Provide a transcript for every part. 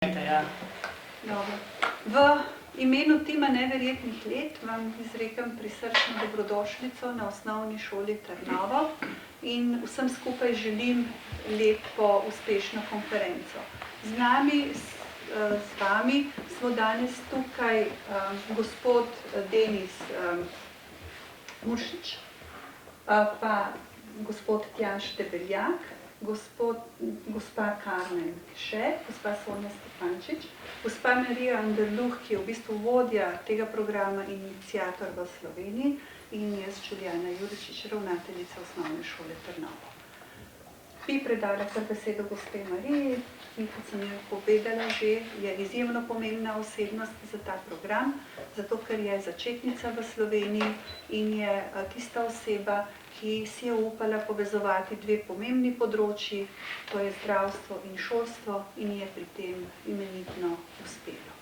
V imenu tima Neverjetnih let vam izrekam prisrčno dobrodošlico na osnovni šoli Trnovo in vsem skupaj želim lepo, uspešno konferenco. Z vami smo danes tukaj gospod Denis Muršič, pa gospod Tjaž Debeljak, gospa Karmen Še, gospa Sonja Stepančič, gospa Marija Anderluh, ki je v bistvu vodja tega programa in iniciator v Sloveniji, in jaz, Julijana Juričič, ravnateljica osnovne šole Trnovo. Bi predala kar besedo gospe Mariji, ki, kot sem jo povedala že, je izjemno pomembna osebnost za ta program, zato ker je začetnica v Sloveniji in je tista oseba, ki si je upala povezovati dve pomembni področji, to je zdravstvo in šolstvo, in je pri tem imenitno uspelo.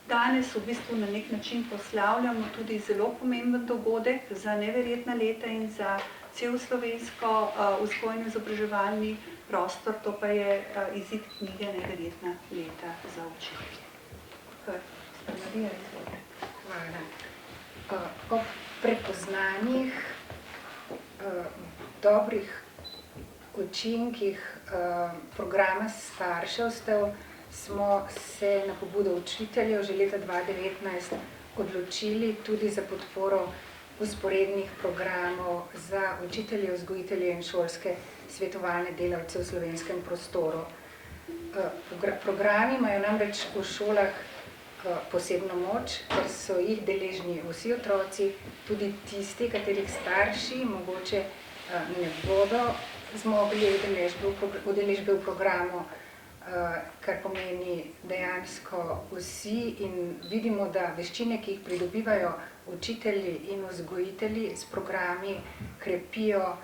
Danes v bistvu na nek način proslavljamo tudi zelo pomemben dogodek za Neverjetna leta in za cel slovensko vzgojno-izobraževalni prostor, to pa je izid knjige Neverjetna leta za učitelje. Gospa Marija, izvolite. Hvala. O prepoznanih dobrih učinkih programa starševstev smo se na pobudo učiteljev že leta 2019 odločili tudi za podporo vzporednih programov za učitelje, vzgojitelje in šolske svetovalne delavce v slovenskem prostoru. Programi imajo namreč v šolah posebno moč, ker so jih deležni vsi otroci, tudi tisti, katerih starši mogoče ne bodo zmogli udeležbe v programu, kar pomeni dejansko vsi, in vidimo, da veščine, ki jih pridobivajo učitelji in vzgojitelji s programi, krepijo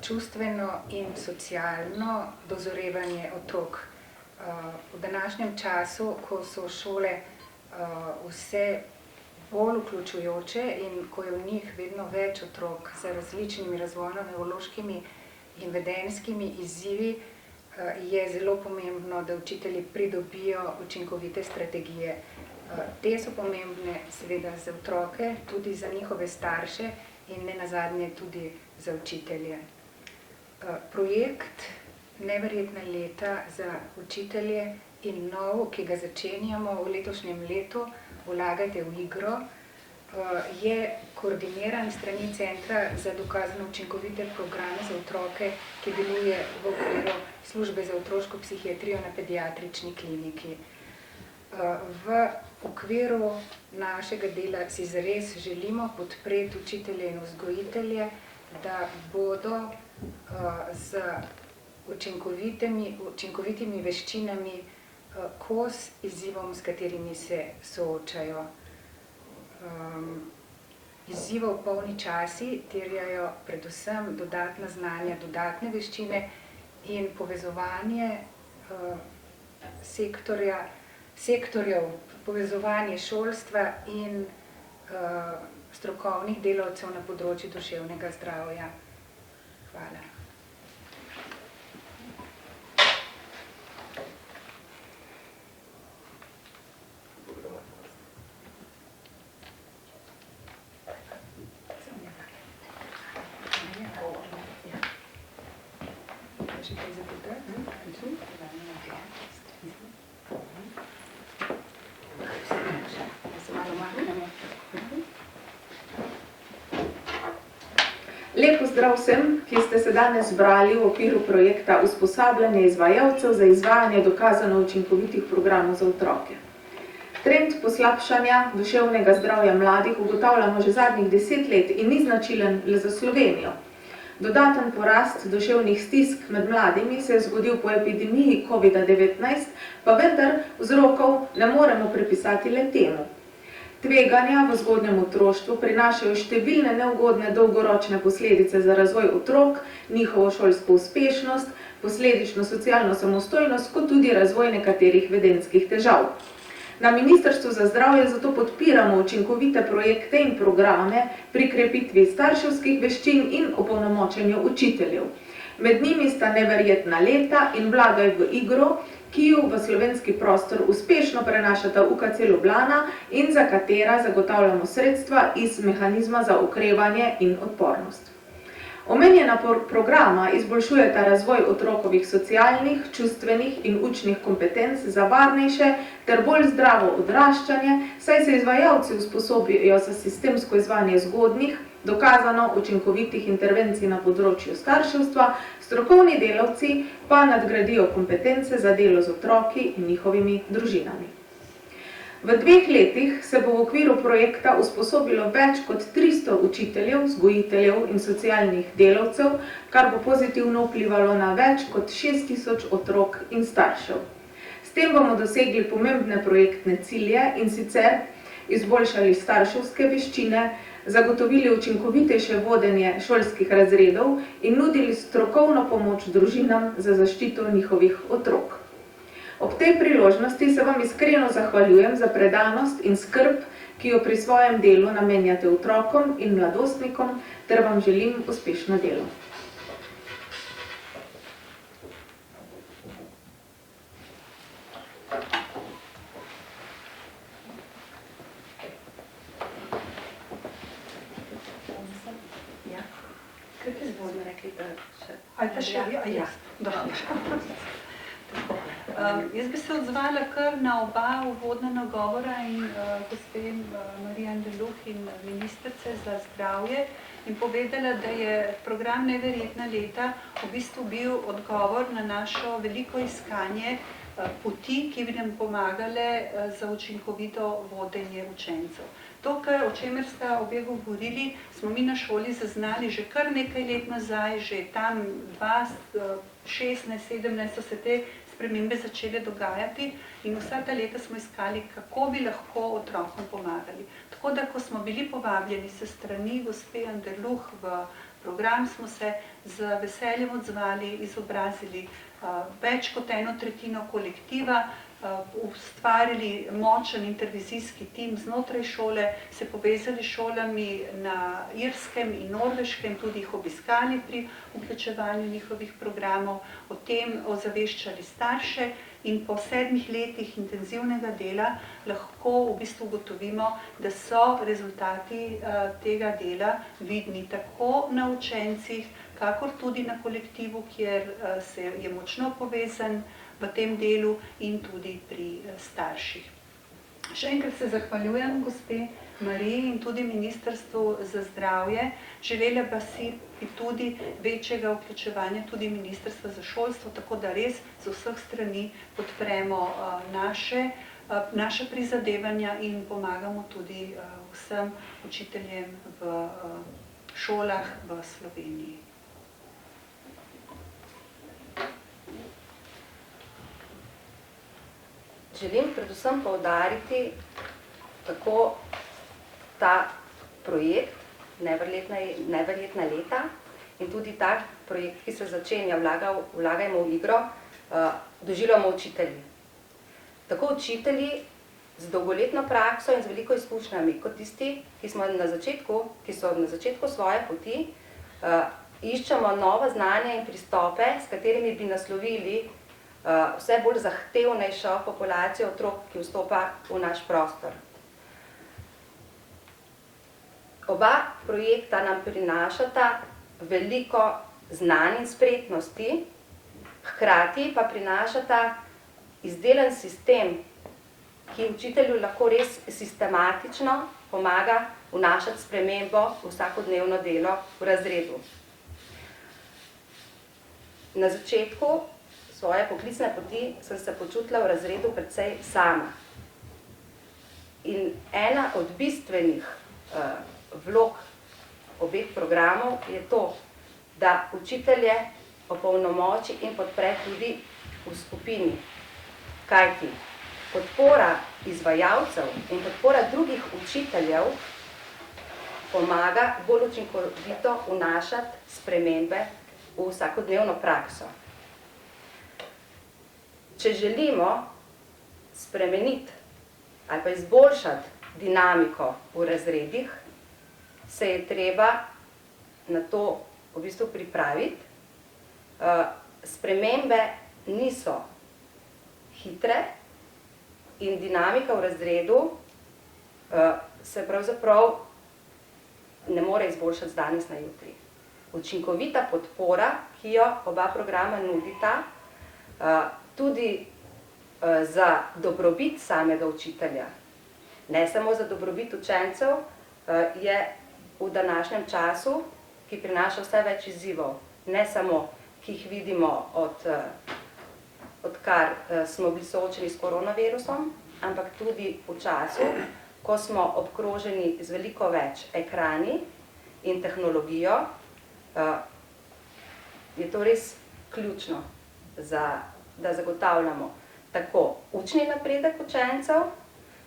čustveno in socialno dozorevanje otrok. V današnjem času, ko so šole vse bolj vključujoče in ko je v njih vedno več otrok z različnimi razvojno-nevrološkimi in vedenjskimi izzivi, je zelo pomembno, da učitelji pridobijo učinkovite strategije. Te so pomembne seveda za otroke, tudi za njihove starše in nenazadnje tudi za učitelje. Projekt Neverjetna leta za učitelje in nov, ki ga začenjamo v letošnjem letu, Vlagajte v igro, je koordiniran s strani Centra za dokazano učinkovite programe za otroke, ki deluje v okviru službe za otroško psihiatrijo na pediatrični kliniki. V okviru našega dela si zares želimo podpreti učitelje in vzgojitelje, da bodo z učinkovitimi veščinami kos izzivom, s katerimi se soočajo. Izzivov polni časi terjajo predvsem dodatna znanja, dodatne veščine in povezovanje sektorjev, povezovanje šolstva in strokovnih delavcev na področju duševnega zdravja. Hvala. Lep pozdrav vsem, ki ste se danes zbrali v okviru projekta Usposabljanje izvajalcev za izvajanje dokazano učinkovitih programov za otroke. Trend poslabšanja duševnega zdravja mladih ugotavljamo že zadnjih 10 let in ni značilen le za Slovenijo. Dodaten porast duševnih stisk med mladimi se je zgodil po epidemiji COVID-19, pa vendar vzrokov ne moremo pripisati le temu. Tveganja v zgodnjem otroštvu prinašajo številne neugodne dolgoročne posledice za razvoj otrok, njihovo šolsko uspešnost, posledično socialno samostojnost, kot tudi razvoj nekaterih vedenjskih težav. Na Ministrstvu za zdravje zato podpiramo učinkovite projekte in programe pri krepitvi starševskih veščin in opolnomočenju učiteljev. Med njimi sta Neverjetna leta in Vlagaj v igro, ki ju v slovenski prostor uspešno prenašata UKC Ljubljana in za katera zagotavljamo sredstva iz mehanizma za okrevanje in odpornost. Omenjena programa izboljšujeta razvoj otrokovih socialnih, čustvenih in učnih kompetenc za varnejše ter bolj zdravo odraščanje, saj se izvajalci usposobijo za sistemsko izvajanje zgodnjih, dokazano učinkovitih intervencij na področju starševstva, strokovni delavci pa nadgradijo kompetence za delo z otroki in njihovimi družinami. V 2 letih se bo v okviru projekta usposobilo več kot 300 učiteljev, vzgojiteljev in socialnih delavcev, kar bo pozitivno vplivalo na več kot 6000 otrok in staršev. S tem bomo dosegli pomembne projektne cilje in sicer izboljšali starševske veščine, zagotovili učinkovitejše vodenje šolskih razredov in nudili strokovno pomoč družinam za zaščito njihovih otrok. Ob tej priložnosti se vam iskreno zahvaljujem za predanost in skrb, ki jo pri svojem delu namenjate otrokom in mladostnikom, ter vam želim uspešno delo. Jaz bi se odzvala kar na oba uvodna nagovora in gospe Marije Anderluh in ministrice za zdravje in povedala, da je program Neverjetna leta v bistvu bil odgovor na našo veliko iskanje poti, ki bi nam pomagale za učinkovito vodenje učencev. To, o čemer sta obe govorili, smo mi na šoli zaznali že kar nekaj let nazaj, že tam 2016, 2017 so se te spremembe začele dogajati in vsa ta leta smo iskali, kako bi lahko otrokom pomagali. Tako da, ko smo bili povabljeni se strani gospe Anderluh v program, smo se z veseljem odzvali, izobrazili več kot 1/3 kolektiva, ustvarili močen intervizijski tim znotraj šole, se povezali s šolami na Irskem in Norveškem, tudi jih obiskali pri vključevanju njihovih programov, o tem ozaveščali starše in po 7 letih intenzivnega dela lahko v bistvu ugotovimo, da so rezultati tega dela vidni tako na učencih, kakor tudi na kolektivu, kjer se je močno povezan v tem delu in tudi pri starših. Še enkrat se zahvaljujem gospe Mariji in tudi Ministrstvu za zdravje. Želela pa si tudi večjega vključevanja tudi Ministrstva za šolstvo, tako da res z vseh strani podpremo naše prizadevanja in pomagamo tudi vsem učiteljem v šolah v Sloveniji. Želim predvsem poudariti, kako ta projekt Neverjetna leta in tudi ta projekt, ki se začenja Vlagajmo v igro, doživljamo učitelji. Tako učitelji z dolgoletno prakso in z veliko izkušnjami, kot tisti, ki so na začetku svoje poti, iščemo nova znanja in pristope, s katerimi bi naslovili vse bolj zahtevnejšo populacijo otrok, ki vstopa v naš prostor. Oba projekta nam prinašata veliko znanj in spretnosti, hkrati pa prinašata izdelan sistem, ki učitelju lahko res sistematično pomaga vnašati spremembo v vsakodnevno delo v razredu. Na začetku svoje poklicne poti sem se počutila v razredu precej sama. In ena od bistvenih vlog obeh programov je to, da učitelje opolnomoči in podpre tudi v skupini. Kajti podpora izvajalcev in podpora drugih učiteljev pomaga bolj učinkovito vnašati spremembe v vsakodnevno prakso. Če želimo spremeniti ali pa izboljšati dinamiko v razredih, se je treba na to v bistvu pripraviti. Spremembe niso hitre in dinamika v razredu se pravzaprav ne more izboljšati z danes na jutri. Učinkovita podpora, ki jo oba programa nudita, tudi za dobrobit samega učitelja, ne samo za dobrobit učencev, je v današnjem času, ki prinaša vse več izzivov, ne samo, ki jih vidimo odkar smo bili soočeni s koronavirusom, ampak tudi v času, ko smo obkroženi z veliko več ekrani in tehnologijo, je to res ključno, da zagotavljamo tako učni napredek učencev,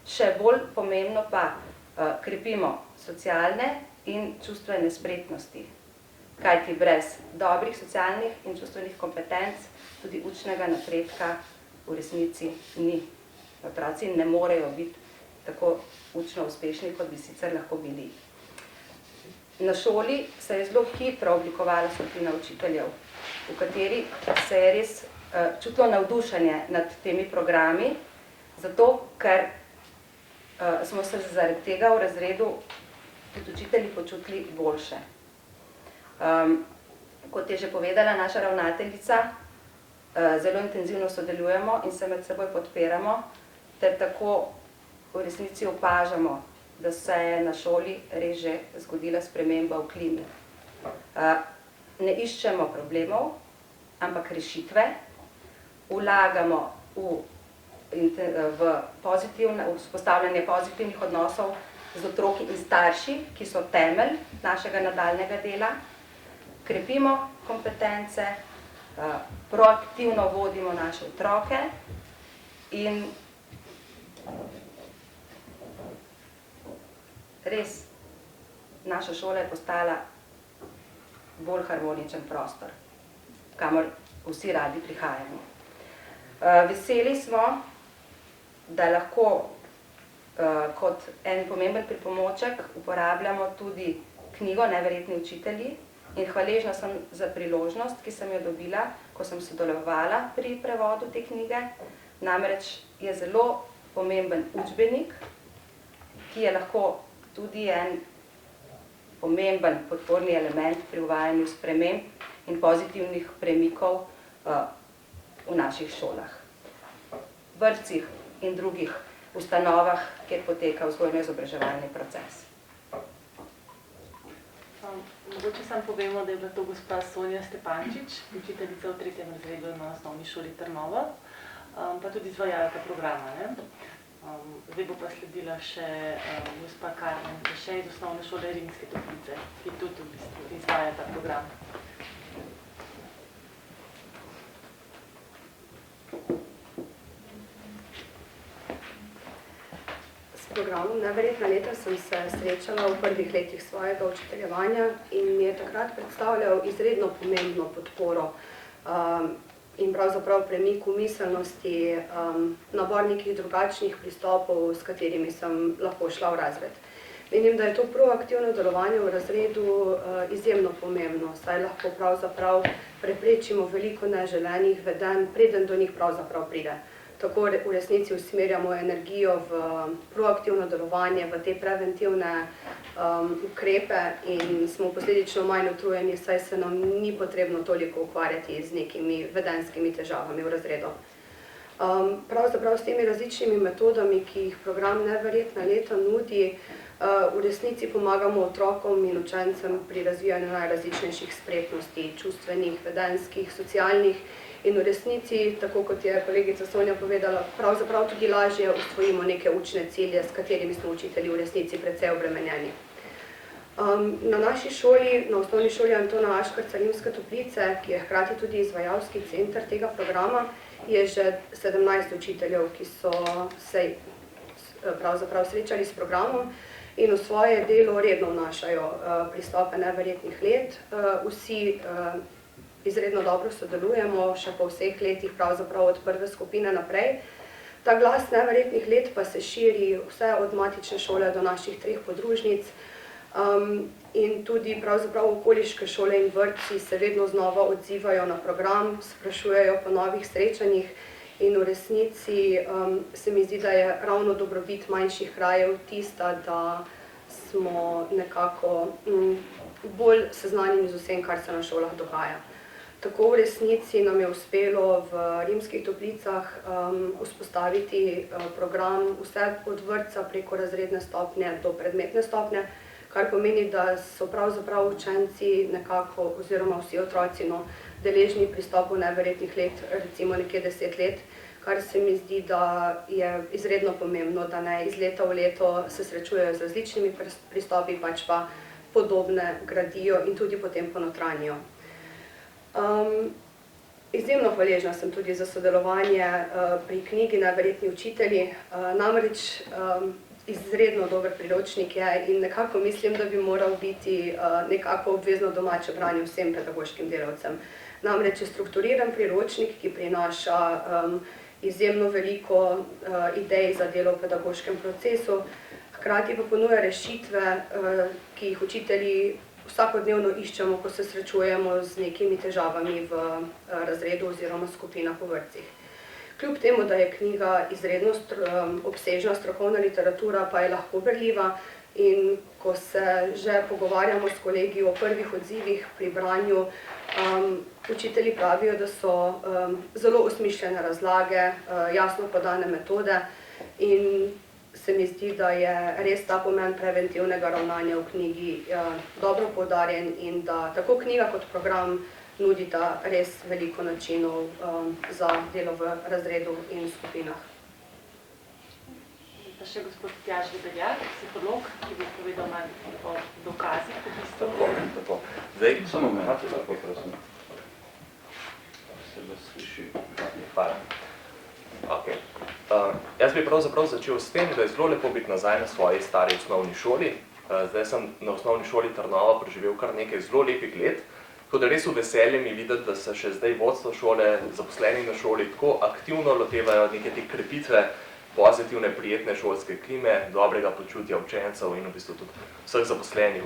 še bolj pomembno pa krepimo socialne in čustvene spretnosti. Kajti brez dobrih socialnih in čustvenih kompetenc tudi učnega napredka v resnici ni. Otroci ne morejo biti tako učno uspešni, kot bi sicer lahko bili. Na šoli se je zelo hitro oblikovala skupina učiteljev, v kateri se je res čutilo navdušenje nad temi programi, zato ker smo se zaradi tega v razredu tudi učitelji počutili boljše. Kot je že povedala naša ravnateljica, zelo intenzivno sodelujemo in se med seboj podpiramo, ter tako v resnici opažamo, da se je na šoli res že zgodila sprememba v klimi. Ne iščemo problemov, ampak rešitve, vlagamo v vzpostavljanje pozitivnih odnosov z otroki in starši, ki so temelj našega nadaljnega dela, krepimo kompetence, proaktivno vodimo naše otroke in res naša šola je postala bolj harmoničen prostor, kamor vsi radi prihajamo. Veseli smo, da lahko kot en pomemben pripomoček uporabljamo tudi knjigo Neverjetni učitelji in hvaležna sem za priložnost, ki sem jo dobila, ko sem sodelovala pri prevodu te knjige. Namreč je zelo pomemben učbenik, ki je lahko tudi en pomemben podporni element pri uvajanju sprememb in pozitivnih premikov v naših šolah, vrtcih in drugih ustanovah, kjer poteka vzgojno-izobraževalni proces. Mogoče samo povemo, da je bila to gospa Sonja Stepančič, učiteljica v 3. razredu na osnovni šoli Trnovo, pa tudi izvajalka programa. Zdaj bo pa sledila še gospa Karmen Keše iz osnovne šole Rimske Toplice, ki tudi v bistvu izvaja ta program. S programom Neverjetna leta sem se srečala v prvih letih svojega učiteljevanja in mi je takrat predstavljal izredno pomembno podporo in pravzaprav premik v miselnosti, nabor nekih drugačnih pristopov, s katerimi sem lahko šla v razred. Menim, da je to proaktivno delovanje v razredu izjemno pomembno, saj lahko pravzaprav preprečimo veliko neželenih vedenj, preden do njih pravzaprav pride. Tako v resnici usmerjamo energijo v proaktivno delovanje, v te preventivne ukrepe in smo posledično manj utrujeni, saj se nam ni potrebno toliko ukvarjati z nekimi vedenjskimi težavami v razredu. Pravzaprav s temi različnimi metodami, ki jih program Neverjetna leta nudi, v resnici pomagamo otrokom in učencem pri razvijanju najrazličnejših spretnosti, čustvenih, vedenjskih, socialnih in v resnici, tako kot je kolegica Sonja povedala, pravzaprav tudi lažje usvojimo neke učne cilje, s katerimi smo učitelji v resnici precej obremenjeni. Na naši šoli, na osnovni šoli Antona Aškarca Rimske Toplice, ki je hkrati tudi izvajalski center tega programa, je že 17 učiteljev, ki so se pravzaprav srečali s programom in v svoje delo redno vnašajo pristope neverjetnih let. Vsi izredno dobro sodelujemo, še po vseh letih, pravzaprav od prve skupine naprej. Ta glas neverjetnih let pa se širi vse od matične šole do naših 3 podružnic in tudi pravzaprav okoliške šole in vrtci se vedno znova odzivajo na program, sprašujejo po novih srečanjih In v resnici se mi zdi, da je ravno dobrobit manjših krajev tista, da smo nekako bolj seznanjeni z vsem, kar se na šolah dogaja. Tako v resnici nam je uspelo v Rimskih Toplicah vzpostaviti program vse od vrtca preko razredne stopnje do predmetne stopnje, kar pomeni, da so pravzaprav učenci nekako, oziroma vsi otroci, deležni pristopov neverjetnih let, recimo nekje 10 let, kar se mi zdi, da je izredno pomembno, da ne iz leta v leto se srečujejo z različnimi pristopi, pač pa podobne gradijo in tudi potem ponotranjijo. Izjemno hvaležna sem tudi za sodelovanje pri knjigi Neverjetni učitelji, namreč izredno dober priročnik je in nekako mislim, da bi moral biti nekako obvezno domače branje vsem pedagoškim delavcem. Namreč je strukturiran priročnik, ki prinaša izjemno veliko idej za delo v pedagoškem procesu, hkrati pa ponuja rešitve, ki jih učitelji vsakodnevno iščemo, ko se srečujemo z nekimi težavami v razredu oziroma skupinah v vrtcih. Kljub temu, da je knjiga izredno obsežna strokovna literatura, pa je lahko berljiva in ko se že pogovarjamo s kolegi o prvih odzivih pri branju, učitelji pravijo, da so zelo osmišljene razlage, jasno podane metode in se mi zdi, da je res ta pomen preventivnega ravnanja v knjigi dobro poudarjen in da tako knjiga kot program nudita res veliko načinov za delo v razredu in skupinah. Pa še gospod Tjaž Debeljak, psiholog, ki bi povedal manj o dokazih v bistvu. Tako. Zdaj, samo imate tako, prosim. Se vas sliši. Hvala. Okay. Jaz bi pravzaprav začel s tem, da je zelo lepo biti nazaj na svoji stari osnovni šoli. Zdaj sem na osnovni šoli Trnava preživel kar nekaj zelo lepih let, tako da res v veselje mi videti, da se še zdaj vodstvo šole, zaposleni na šoli tako aktivno lotevajo neke te krepitve pozitivne, prijetne šolske klime, dobrega počutja učencev in v bistvu tudi vseh zaposlenih,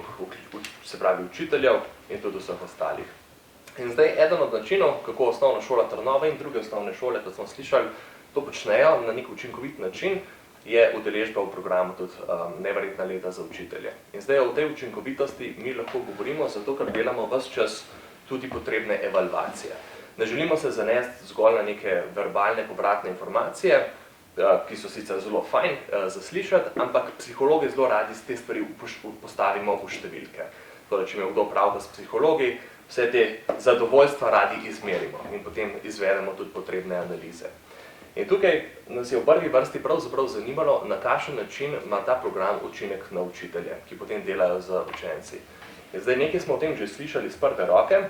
se pravi učiteljev in tudi vseh ostalih. In zdaj eden od načinov, kako osnovna šola Trnava in druge osnovne šole, kot smo slišali, to počnejo na nek učinkovit način, je udeležba v programu tudi Neverjetna leta za učitelje. In zdaj o tej učinkovitosti mi lahko govorimo, zato ker delamo ves čas tudi potrebne evalvacije. Ne želimo se zanesti zgolj na neke verbalne povratne informacije, ki so sicer zelo fajn zaslišati, ampak psihologi zelo radi te stvari postavimo v številke. Torej, če me kdo pravda s psihologi, vse te zadovoljstva radi izmerimo in potem izvedemo tudi potrebne analize. In tukaj nas je v prvi vrsti pravzaprav zanimalo, na kakšen način ima ta program učinek na učitelje, ki potem delajo z učenci. In zdaj nekaj smo o tem že slišali z prve roke,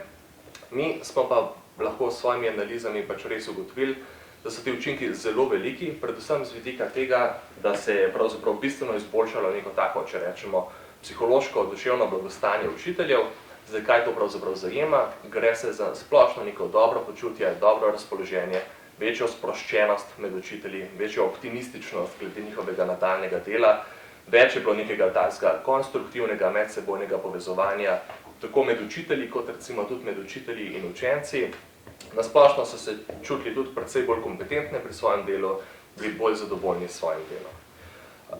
mi smo pa lahko s svojimi analizami pač res ugotovili, da so ti učinki zelo veliki, predvsem z vidika tega, da se je pravzaprav bistveno izboljšalo neko tako, če rečemo, psihološko, duševno blagostanje učiteljev. Zdaj, kaj to pravzaprav zajema? Gre se za splošno neko dobro počutje, dobro razpoloženje, večjo sproščenost med učitelji, večjo optimističnost glede njihovega nadaljnjega dela, več je bilo nekega takega konstruktivnega medsebojnega povezovanja, tako med učitelji, kot recimo tudi med učitelji in učenci. Nasplošno so se čutili tudi precej bolj kompetentne pri svojem delu, bili bolj zadovoljni s svojim delom.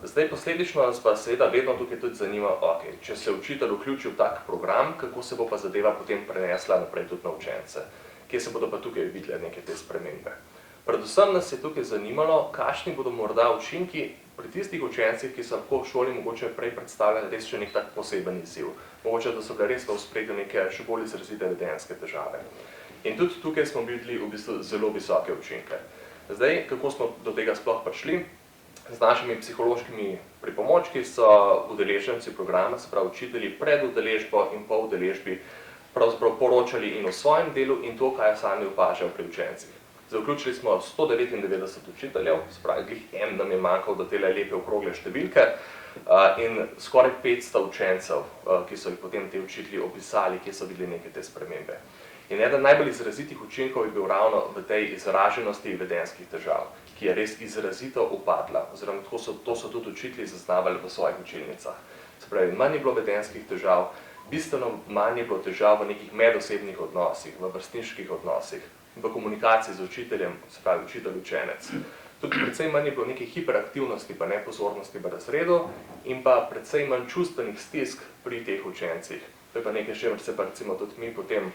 Zdaj, posledično nas pa seveda vedno tukaj tudi zanima, če se učitelj vključi v tak program, kako se bo pa zadeva potem prenesla naprej tudi na učence, kje se bodo pa tukaj videle neke te spremembe. Predvsem nas je tukaj zanimalo, kakšni bodo morda učinki pri tistih učencih, ki so lahko v šoli mogoče prej predstavljali res še nek tak poseben izziv. Mogoče, da so bile res v ospredju neke še bolj izrazite vedenjske težave. In tudi tukaj smo videli v bistvu zelo visoke učinke. Zdaj, kako smo do tega sploh prišli? Z našimi psihološkimi pripomočki so udeleženci programa, se pravi učitelji, pred udeležbo in po udeležbi pravzaprav poročali in o svojem delu in to, kaj sami opažajo pri učencih. Zaključili smo 199 učiteljev, se pravi, glih en nam je manjkal do tele lepe okrogle številke in skoraj 500 učencev, ki so jih potem te učitelji opisali, kje so videli neke te spremembe. In eden najbolj izrazitih učinkov je bil ravno v tej izraženosti vedenjskih težav, ki je res izrazito upadla, oziroma to so tudi učitelji zaznavali v svojih učilnicah. Se pravi, manj je bilo vedenjskih težav, bistveno manj je bilo težav v nekih medosebnih odnosih, v vrstniških odnosih, v komunikaciji z učiteljem, se pravi učitelj-učenec. Tudi precej manj je bilo neke hiperaktivnosti pa nepozornosti v razredu in pa precej manj čustvenih stisk pri teh učencih. To je pa nekaj, s čimer se pa recimo tudi mi potem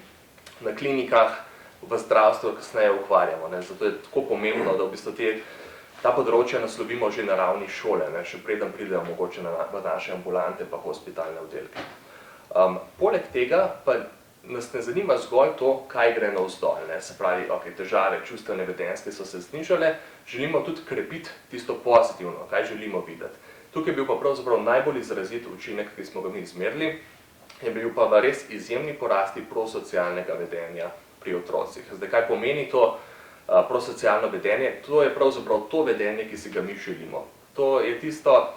na klinikah v zdravstvu kasneje ukvarjamo. Zato je tako pomembno, da v bistvu ta področja naslovimo že na ravni šole, še preden pridejo mogoče v naše ambulante pa hospitalne oddelke. Poleg tega pa nas ne zanima zgolj to, kaj gre navzdol, se pravi, težave čustvene vedenjske so se znižale, želimo tudi krepiti tisto pozitivno, kaj želimo videti. Tukaj je bil pa pravzaprav najbolj izrazit učinek, ki smo ga mi izmerili, je bil pa v res izjemni porasti prosocialnega vedenja pri otrocih. Zdaj, kaj pomeni to prosocialno vedenje? To je pravzaprav to vedenje, ki si ga mi želimo. To je tisto,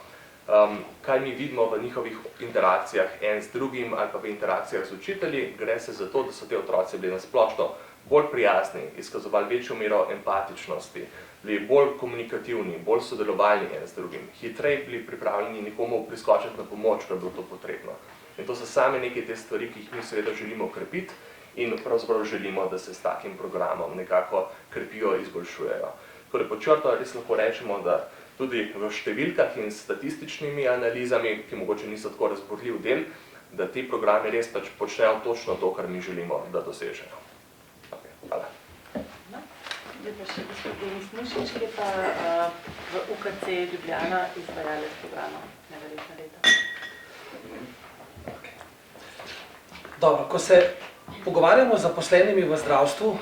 kaj mi vidimo v njihovih interakcijah en z drugim ali pa v interakcijah z učitelji. Gre se za to, da so te otroci bili nasplošno bolj prijazni, izkazovali večjo mero empatičnosti, bili bolj komunikativni, bolj sodelovalni en z drugim, hitreje bili pripravljeni nekomu priskočiti na pomoč, ko je bilo to potrebno. In to so same neke te stvari, ki jih mi seveda želimo krepiti in pravzaprav želimo, da se s takim programom nekako krepijo in izboljšujejo. Torej, pod črto res lahko rečemo, da tudi v številkah in statističnimi analizami, ki mogoče niso tako razborljiv del, da ti programi res pač počnejo točno to, kar mi želimo, da dosežejo. Hvala. Zdaj pa še gospod Denis Mušič, ki je pa v UKC Ljubljana izvajalec programa Neverjetna leta. Dobro, ko se pogovarjamo z zaposlenimi v zdravstvu,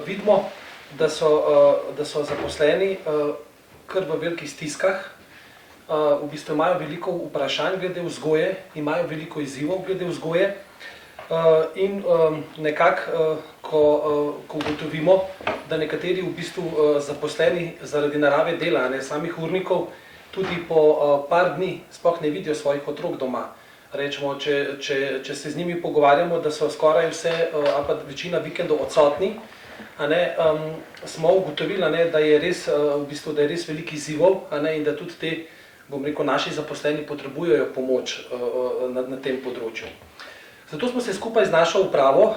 vidimo, da so zaposleni kar v velikih stiskah, v bistvu imajo veliko vprašanj glede vzgoje, imajo veliko izzivov glede vzgoje in nekako, ko ugotovimo, da nekateri v bistvu zaposleni zaradi narave dela, samih urnikov, tudi po par dni sploh ne vidijo svojih otrok doma. Rečemo, če se z njimi pogovarjamo, da so skoraj vse, ali pa večina vikendov odsotni, smo ugotovili, da je res veliko izzivov in da tudi te, bom rekel, naši zaposleni potrebujejo pomoč na tem področju. Zato smo se skupaj z našo upravo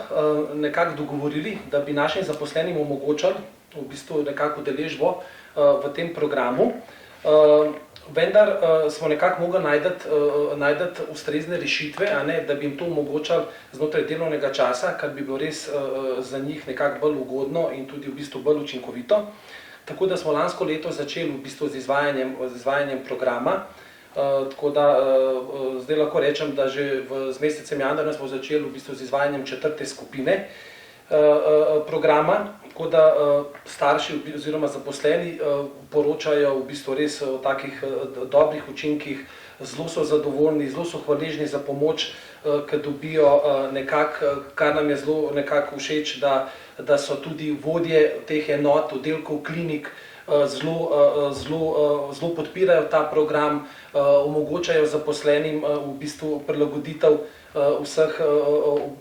nekako dogovorili, da bi našim zaposlenim omogočali v bistvu nekako udeležbo v tem programu, vendar smo nekako mogli najti ustrezne rešitve, da bi jim to omogočali znotraj delovnega časa, kar bi bilo res za njih nekako bolj ugodno in tudi v bistvu bolj učinkovito. Tako da smo lansko leto začeli v bistvu z izvajanjem programa. Tako da zdaj lahko rečem, da že z mesecem januarja smo začeli v bistvu z izvajanjem 4. skupine programa, tako da starši oziroma zaposleni poročajo v bistvu res o takih dobrih učinkih, zelo so zadovoljni, zelo so hvaležni za pomoč, ki dobijo nekako, kar nam je zelo nekako všeč, da so tudi vodje teh enot, oddelkov klinik, zelo podpirajo ta program, omogočajo zaposlenim v bistvu prilagoditev vseh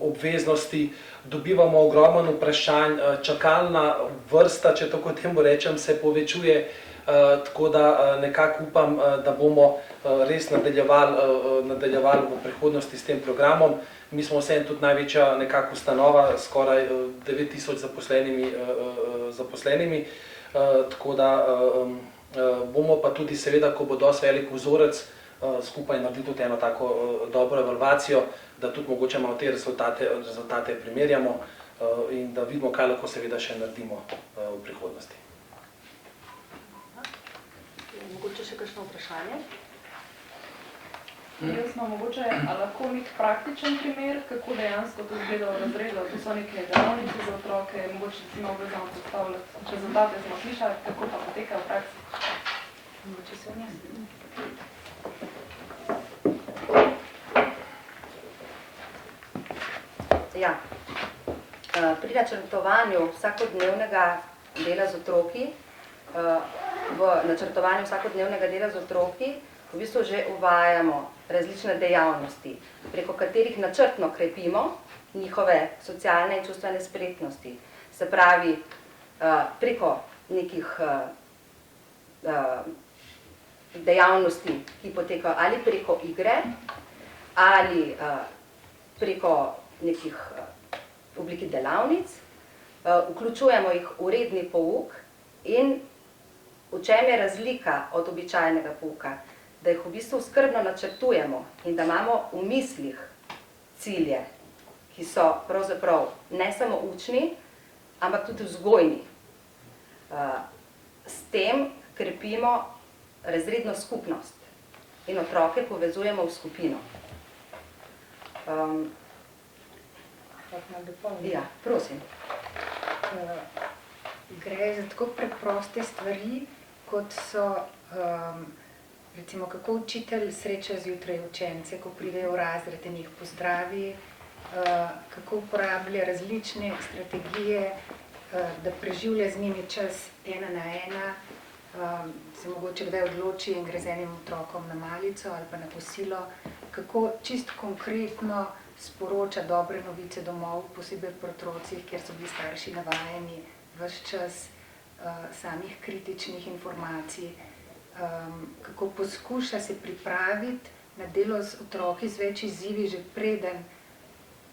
obveznosti, dobivamo ogromno vprašanj, čakalna vrsta, če tako temu rečem, se povečuje, tako da nekako upam, da bomo res nadaljevali v prihodnosti s tem programom. Mi smo vseeno tudi največja nekako ustanova, skoraj 9000 zaposlenimi, tako da bomo pa tudi seveda, ko bo dosti velik vzorec, skupaj naredili tudi eno tako dobro evalvacijo, da tudi mogoče malo te rezultate primerjamo in da vidimo, kaj lahko seveda še naredimo v prihodnosti. Mogoče še kakšno vprašanje? Jaz imam mogoče, a lahko nek praktičen primer, kako dejansko to izgleda v razredu, to so neke delavnice za otroke, mogoče si malo bolj znamo predstavljati. Rezultate smo slišali, kako pa poteka v praksi. Mogoče se vnesti. Ja, pri načrtovanju vsakodnevnega dela z otroki, v bistvu že uvajamo različne dejavnosti, preko katerih načrtno krepimo njihove socialne in čustvene spretnosti. Se pravi, preko nekih dejavnosti, ki potekajo ali preko igre, ali preko nekih obliki delavnic, vključujemo jih v redni pouk in v čem je razlika od običajnega pouka, da jih v bistvu skrbno načrtujemo in da imamo v mislih cilje, ki so pravzaprav ne samo učni, ampak tudi vzgojni. S tem krepimo razredno skupnost in otroke povezujemo v skupino. Ja, prosim. Gre za tako preproste stvari, kot so, recimo, kako učitelj sreča zjutraj učence, ko pridejo v razred in jih pozdravi, kako uporablja različne strategije, da preživlja z njimi čas 1 na 1, se mogoče kdaj odloči in gre z enim otrokom na malico ali pa na kosilo, kako čisto konkretno sporoča dobre novice domov, posebej pri otrocih, kjer so bili starši navajeni ves čas samih kritičnih informacij, kako poskuša se pripraviti na delo z otroki z več izzivi, že preden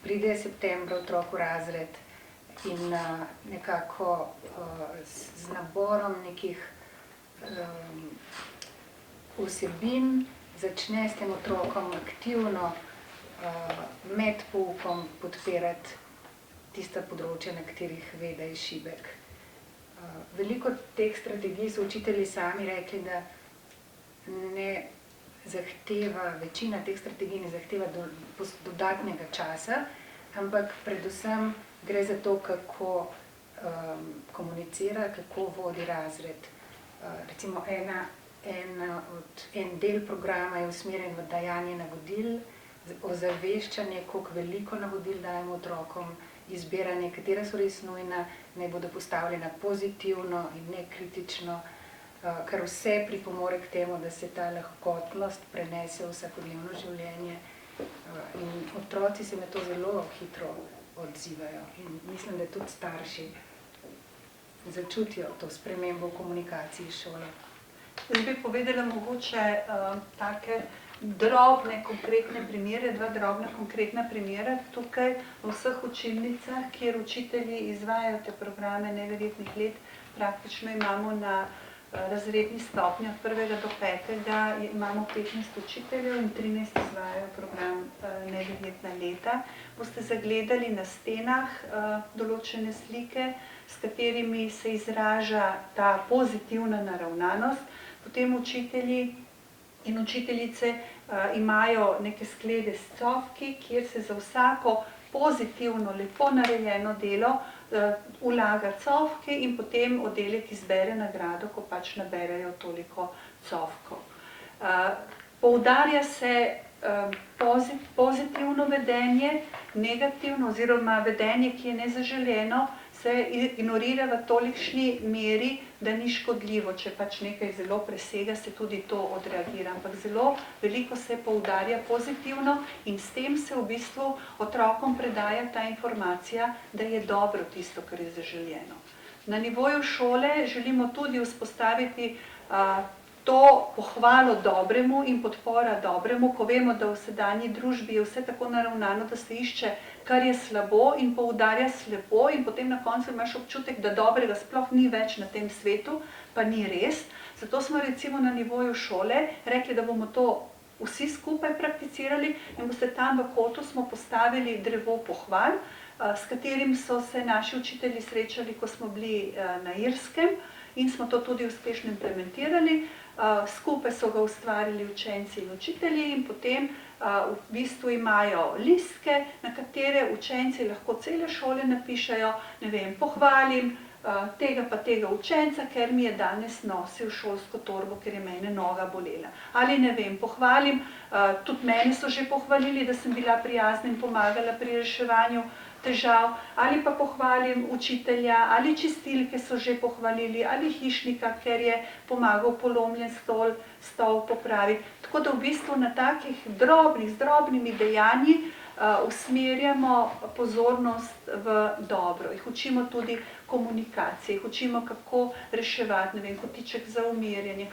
pride septembra otrok v razred in nekako z naborom nekih vsebin začne s tem otrokom aktivno med poukom podpirati tista področja, na katerih ve, da je šibek. Veliko teh strategij so učitelji sami rekli, da ne zahteva, večina teh strategij ne zahteva dodatnega časa, ampak predvsem gre za to, kako komunicira, kako vodi razred. Recimo en del programa je usmerjen v dajanje navodil, ozaveščanje, koliko veliko navodil dajemo otrokom, izbiranje, katera so res nujna, naj bodo postavljena pozitivno in ne kritično, kar vse pripomore k temu, da se ta lahkotnost prenese v vsakodnevno življenje. In otroci se na to zelo hitro odzivajo in mislim, da tudi starši začutijo to spremembo v komunikaciji s šolo. Jaz bi povedala mogoče take drobne, konkretne primere, 2 drobna konkretna primera tukaj v vseh učilnicah, kjer učitelji izvajajo te programe neverjetnih let. Praktično imamo na razredni stopnji od 1. do 5. imamo 15 učiteljev in 13 izvajajo program neverjetna leta. Boste zagledali na stenah določene slike, s katerimi se izraža ta pozitivna naravnanost. Potem učitelji in učiteljice imajo neke sklede s cofki, kjer se za vsako pozitivno, lepo narejeno delo vlaga cofke in potem oddelek izbere nagrado, ko pač naberejo toliko cofkov. Poudarja se pozitivno vedenje, negativno oziroma vedenje, ki je nezaželeno, se ignorira v tolikšni meri, da ni škodljivo. Če pač nekaj zelo presega, se tudi to odreagira. Ampak zelo veliko se poudarja pozitivno in s tem se v bistvu otrokom predaja ta informacija, da je dobro tisto, kar je zaželjeno. Na nivoju šole želimo tudi vzpostaviti to pohvalo dobremu in podpora dobremu, ko vemo, da v sedanji družbi je vse tako naravnano, da se išče, kar je slabo in poudarja slabo in potem na koncu imaš občutek, da dobrega sploh ni več na tem svetu, pa ni res. Zato smo recimo na nivoju šole rekli, da bomo to vsi skupaj prakticirali in boste tam v kotu smo postavili drevo pohval, s katerim so se naši učitelji srečali, ko smo bili na Irskem in smo to tudi uspešno implementirali. Skupaj so ga ustvarili učenci in učitelji in potem v bistvu imajo listke, na katere učenci lahko cele šole napišejo, ne vem, pohvalim tega pa tega učenca, ker mi je danes nosil šolsko torbo, ker je mene noga bolela. Ali ne vem, pohvalim, tudi mene so že pohvalili, da sem bila prijazna in pomagala pri reševanju težav, ali pa pohvalim učitelja, ali čistilke so že pohvalili, ali hišnika, ker je pomagal polomljen stol popraviti. Tako da v bistvu na takih z drobnimi dejanji usmerjamo pozornost v dobro. Jih učimo tudi komunikacije, jih učimo, kako reševati, ne vem, kotiček za umirjanje,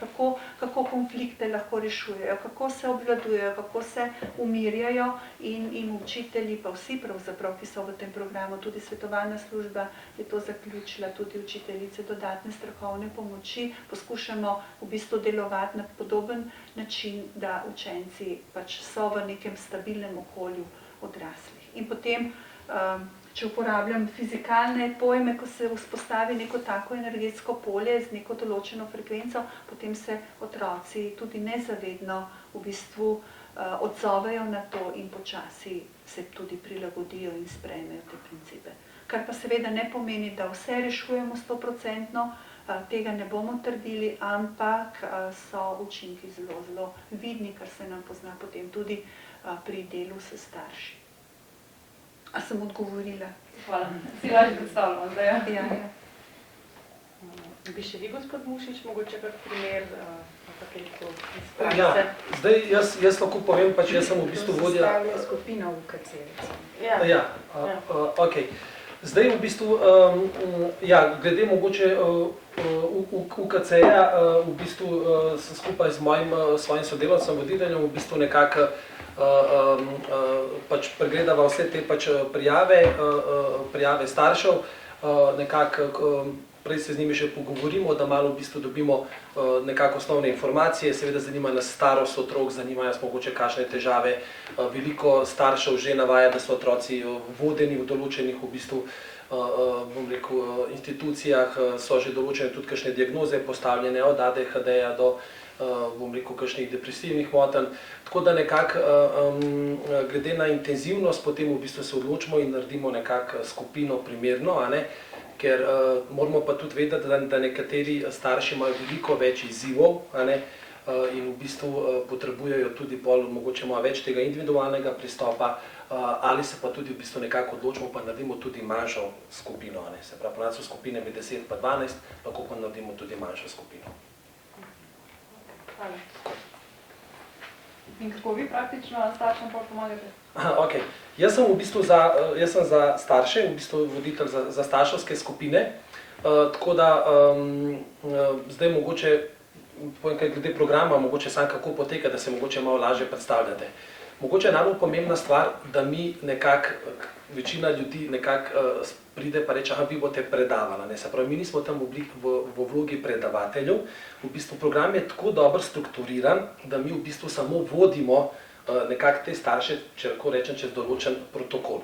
kako konflikte lahko rešujejo, kako se obvladujejo, kako se umirjajo in učitelji, pa vsi pravzaprav, ki so v tem programu, tudi svetovalna služba je to zaključila, tudi učiteljice dodatne strokovne pomoči, poskušamo v bistvu delovati na podoben način, da učenci pač so v nekem stabilnem okolju odraslih. In potem, če uporabljam fizikalne pojme, ko se vzpostavi neko tako energetsko polje z neko določeno frekvenco, potem se otroci tudi nezavedno v bistvu odzovejo na to in počasi se tudi prilagodijo in sprejmejo te principe. Kar pa seveda ne pomeni, da vse rešujemo 100%, tega ne bomo trdili, ampak so učinki zelo, zelo vidni, kar se nam pozna potem tudi pri delu s starši. A sem odgovorila? Hvala. Si lažje predstavljamo zdaj, ja? Ja. Bi še vi, gospod Mušič, mogoče kak primer, Ja, zdaj jaz lahko povem, pač jaz sem v bistvu vodja... Postavlja skupina UKC. Ja, ok. Zdaj v bistvu, glede mogoče UKC-ja, v bistvu skupaj z svojim sodelavcem voditeljem v bistvu nekako pač pregledava vse te pač prijave staršev, nekako prej se z njimi še pogovorimo, da malo v bistvu dobimo nekako osnovne informacije, seveda zanima nas starost otrok, zanima nas mogoče kakšne težave. Veliko staršev že navaja, da so otroci vodeni v določenih v bistvu, bom rekel, institucijah, so že določene tudi kakšne diagnoze postavljene od ADHD-ja do, bom rekel, kakšnih depresivnih motenj. Tako da nekako glede na intenzivnost potem v bistvu se odločimo in naredimo nekako skupino primerno, a ne? Ker moramo pa tudi vedeti, da nekateri starši imajo veliko več izzivov, a ne, in v bistvu potrebujejo tudi bolj, mogoče malo več tega individualnega pristopa, ali se pa tudi v bistvu nekako odločimo, pa naredimo tudi manjšo skupino, a ne. Se pravi, ponavadi so skupine med 10 pa 12, lahko pa naredimo tudi manjšo skupino. Hvala. In kako vi praktično staršem pomagate? Ok. Jaz sem v bistvu za starše, v bistvu voditelj za starševske skupine, tako da zdaj mogoče, povem kaj glede programa, mogoče sam kako poteka, da se mogoče malo lažje predstavljate. Mogoče je najbolj pomembna stvar, da mi nekako, večina ljudi nekako pride pa reče, vi boste predavali, ne, se pravi, mi nismo tam v vlogi predavateljev, v bistvu program je tako dobro strukturiran, da mi v bistvu samo vodimo nekako te starše, če lahko rečem, čez določen protokol.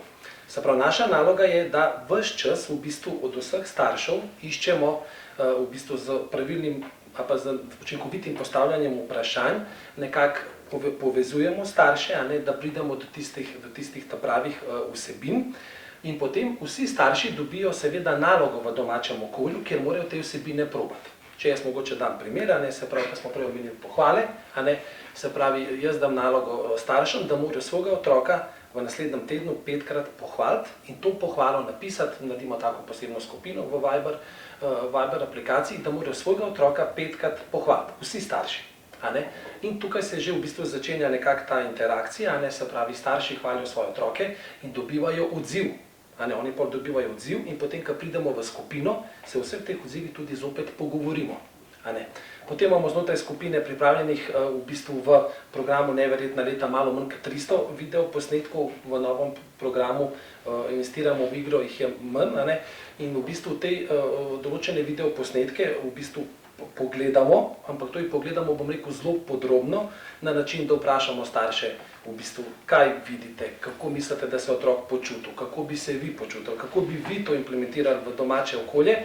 Se pravi, naša naloga je, da ves čas v bistvu od vseh staršev iščemo v bistvu z pravilnim ali pa z učinkovitim postavljanjem vprašanj, nekako povezujemo starše, a ne, da pridemo do tistih pravih vsebin. In potem vsi starši dobijo seveda nalogo v domačem okolju, kjer morajo te vsebine probati. Če jaz mogoče dam primer, a ne, se pravi, ko smo prej omenili pohvale, a ne, se pravi, jaz dam nalogo staršem, da morajo svojega otroka v naslednjem tednu 5-krat pohvaliti in to pohvalo napisati, naredimo tako posebno skupino v Viber aplikaciji, da morajo svojega otroka 5-krat pohvaliti, vsi starši. A ne? In tukaj se že v bistvu začenja nekako ta interakcija, a ne, se pravi, starši hvalijo svoje otroke in dobivajo odziv. A ne, oni pa dobivajo odziv in potem, ko pridemo v skupino, se vseh teh odzivih tudi zopet pogovorimo. A ne. Potem imamo znotraj skupine pripravljenih v bistvu v programu Neverjetna leta malo manj kot 300 videoposnetkov, v novem programu investiramo v igro, jih je manj, a ne, in v bistvu te določene videoposnetke v bistvu pogledamo, ampak to jih pogledamo, bom rekel, zelo podrobno, na način, da vprašamo starše, v bistvu, kaj vidite, kako mislite, da se otrok počutil, kako bi se vi počutili, kako bi vi to implementirali v domače okolje.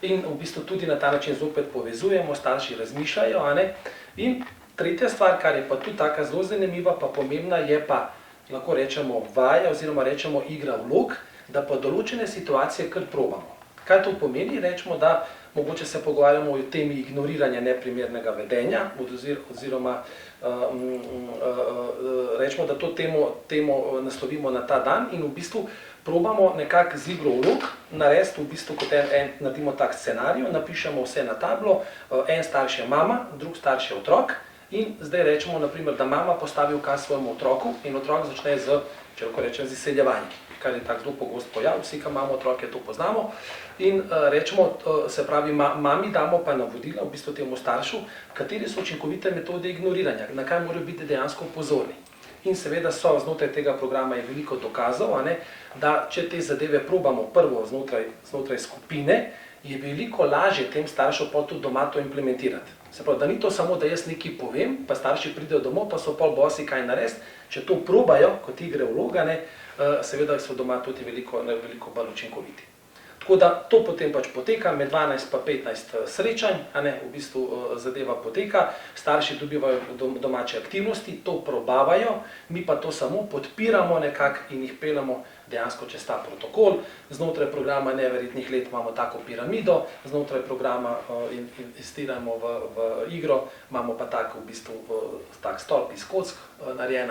In v bistvu tudi na ta način zopet povezujemo, starši razmišljajo, a ne. In tretja stvar, kar je pa tudi taka zelo zanimiva, pa pomembna, je pa, lahko rečemo, vaja oziroma rečemo igra vlog, da pa določene situacije kar probamo. Kaj to pomeni? Rečemo, da mogoče se pogovarjamo o temi ignoriranja neprimernega vedenja, oziroma rečemo, da to temo naslovimo na ta dan in v bistvu probamo nekako z igro vlog narediti v bistvu, kot naredimo tak scenarij, napišemo vse na tablo, en starš je mama, drug starš je otrok, In zdaj rečemo, naprimer, da mama postavi ukaz svojemu otroku in otrok začne z, če lahko rečem, z izseljevanjem, kar je tak zelo pogost pojav, vsi, ki imamo otroke, to poznamo. In rečemo, se pravi, mami damo pa navodila, v bistvu temu staršu, kateri so učinkovite metode ignoriranja, na kaj morajo biti dejansko pozorni. In seveda so znotraj tega programa je veliko dokazov, da če te zadeve probamo prvo znotraj skupine, je veliko lažje tem staršem pa tudi doma to implementirati. Se pravi, da ni to samo, da jaz nekaj povem, pa starši pridejo domov, pa so pol bosi kaj narediti, če to probajo, kot igre vloga, seveda so doma tudi veliko bolj učinkoviti. Tako da to potem pač poteka, med 12 pa 15 srečanj, v bistvu zadeva poteka, starši dobivajo domače aktivnosti, to probavajo, mi pa to samo podpiramo nekako in jih peljemo dejansko čez ta protokol. Znotraj programa Neverjetnih let imamo tako piramido, znotraj programa investiramo v igro, imamo pa tak v bistvu tak stolp iz kock narejen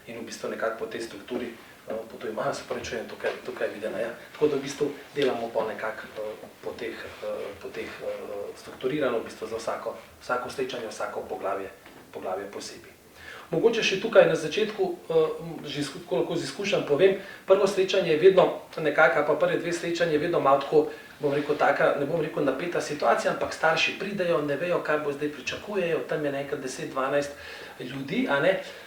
in v bistvu nekako po tej strukturi to imajo, se pravičujem, tukaj videno, ja. Tako da v bistvu delamo pa nekako po teh strukturirano, v bistvu za vsako srečanje, vsako poglavje posebej. Mogoče še tukaj na začetku, že koliko z izkušenj povem, prvo srečanje je vedno nekako, pa prve dve srečanje je vedno malo tako, bom rekel, taka, ne bom rekel napeta situacija, ampak starši pridejo, ne vejo, kaj bo zdaj pričakujejo, tam je nekaj 10-12 ljudi,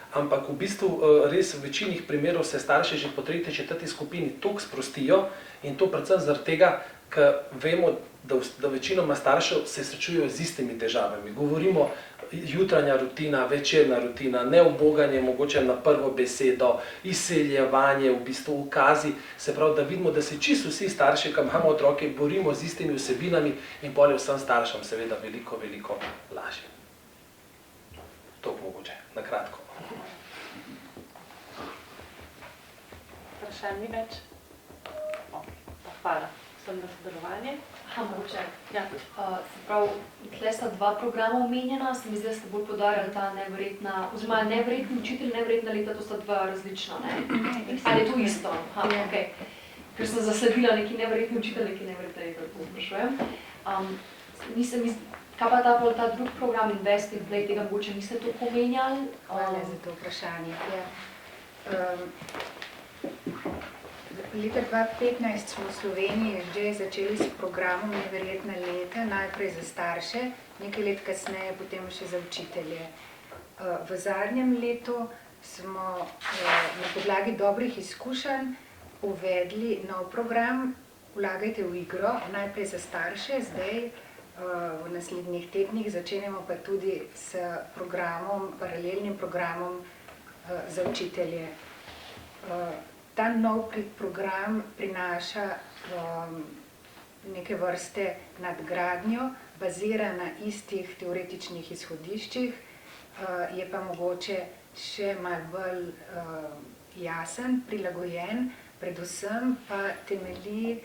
ampak v bistvu res v večini primerov se starši že po 3. 4. skupini toliko sprostijo in to predvsem zaradi tega, ker vemo, da večinoma staršev se srečujejo z istimi težavami. Govorimo jutranja rutina, večerna rutina, neuboganje mogoče na prvo besedo, izseljevanje, v bistvu ukazi, se pravi, da vidimo, da se čisto vsi starši, ki imamo otroke, borimo z istimi vsebinami in pol je vsem staršem seveda veliko lažje. To mogoče, na kratko. Vprašanj ni več? Hvala vsem za sodelovanje. Mogoče. Ja. Se pravi, tle sta dva programa omenjena, se mi zdi, da ste bolj podarjali ta neverjetna, oziroma neverjetni učitelj, neverjetna leta, to sta dva različna, ne? Ali je to isto? Okay. Ker sem zasledila neki neverjetni učitelj, neki neverjetna leta, to sprašujem. Kaj pa ta drug program Invest in Play, tega mogoče niste to pomenjali? Hvala za to vprašanje. Leta 2015 smo v Sloveniji že začeli s programom Neverjetna leta, najprej za starše, nekaj let kasneje potem še za učitelje. V zadnjem letu smo na podlagi dobrih izkušenj uvedli nov program Vlagajte v igro, najprej za starše, zdaj v naslednjih tednih začenjamo pa tudi s programom, paralelnim programom za učitelje. Ta nov program prinaša neke vrste nadgradnjo, bazira na istih teoretičnih izhodiščih, je pa mogoče še malo bolj jasen, prilagojen, predvsem pa temelji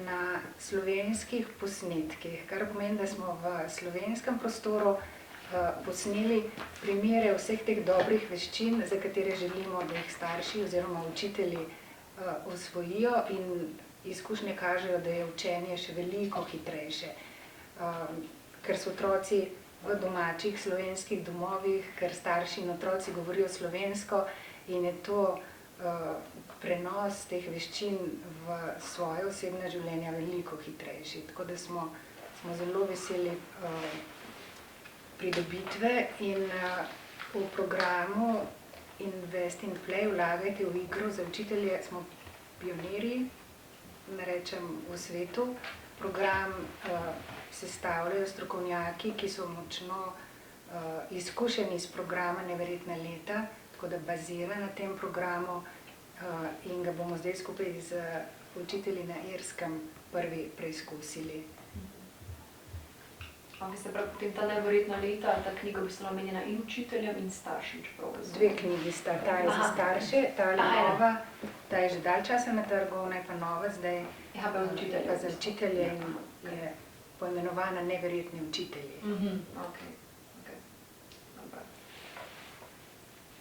na slovenskih posnetkih, kar pomeni, da smo v slovenskem prostoru posneli primere vseh teh dobrih veščin, za katere želimo, da jih starši oziroma učitelji osvojijo in izkušnje kažejo, da je učenje še veliko hitrejše. Ker so otroci v domačih slovenskih domovih, ker starši in otroci govorijo slovensko in je to prenos teh veščin v svoje osebne življenja veliko hitrejši. Tako da smo zelo veseli pridobitve in v programu Invest in Play, Vlagajte v igro za učitelje, smo pionirji, ne rečem, v svetu. Program sestavljajo strokovnjaki, ki so močno izkušeni iz programa Neverjetna leta, tako da bazira na tem programu in ga bomo zdaj skupaj z učitelji na Irskem prvi preizkusili. Se pravi, potem ta neverjetna leta, ta knjiga bi se namenjena in učiteljem in staršem, čeprav razumem. Dve knjigi sta, ta je za starše, ta je nova, ta je že dalj časa na trgu, ona je pa nova zdaj, pa za učitelje in je poimenovana Neverjetni učitelji.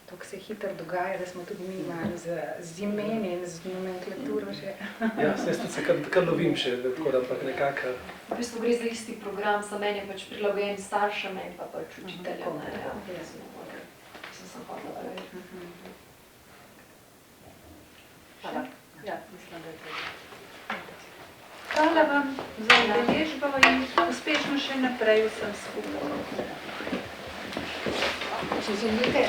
Tako se hitro dogaja, da smo tudi mi malo z imeni in z nomenklaturo že. Ja, jaz tudi se kar lovim še, tako da nekako v bistvu gre za isti program, za meni je pač prilagojen staršem, meni pa pač učiteljem. Ne, ja. Sem hotela preveriti. Hvala. Ja, mislim, da je to. Hvala vam za udeležbo in uspešno še naprej vsem skupaj. Če želite.